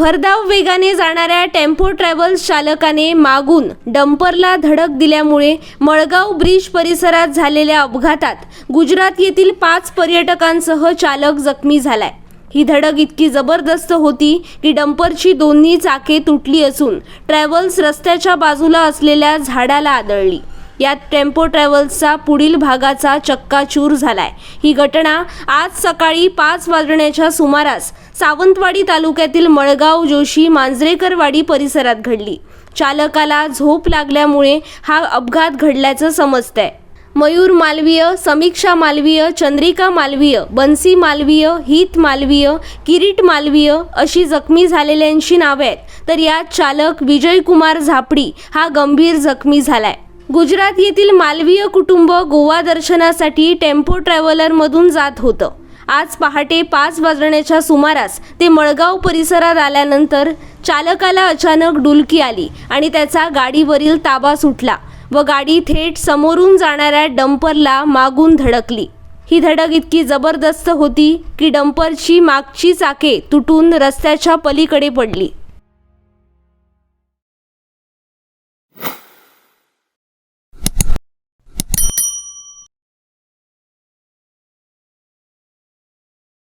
भरधाव वेगाने जाणाऱ्या टेम्पो ट्रॅव्हल्स चालकाने मागून डंपरला धडक दिल्यामुळे मळगाव ब्रिज परिसरात झालेल्या अपघातात गुजरात येथील 5 पर्यटकांसह चालक जखमी झालाय। ही धडक इतकी जबरदस्त होती की डंपरची दोन्ही चाके तुटली असून ट्रॅव्हल्स रस्त्याच्या बाजूला असलेल्या झाडाला आदळली। यात टेम्पो ट्रॅव्हल्सचा पुढील भागाचा चक्काचूर झालाय। ही घटना आज सकाळी 5 वाजण्याच्या सुमारास सावंतवाडी तालुक्यातील मळगाव जोशी मांजरेकरवाडी परिसरात घडली। चालकाला झोप लागल्यामुळे हा अपघात घडल्याचं समजतंय। मयूर मालवीय, समीक्षा मालवीय, चंद्रिका मालवीय, बंसी मालवीय, हित मालवीय, किरीट मालवीय अशी जखमी झालेल्यांची नावे आहेत। तर यात चालक विजयकुमार झापडी हा गंभीर जखमी झालाय। गुजरात येथील मालवीय कुटुंब गोवा दर्शनासाठी टेम्पो ट्रॅव्हलर मधून जात होतं। आज पहाटे 5 वाजण्याच्या सुमारास ते मळगाव परिसरात आल्यानंतर चालकाला अचानक डुलकी आली आणि त्याचा गाडीवरील ताबा सुटला व गाडी थेट समोरून जाणाऱ्या डंपरला मागून धडकली। ही धडक इतकी जबरदस्त होती की डंपरची मागची चाके तुटून रस्त्याच्या पलीकडे पडली।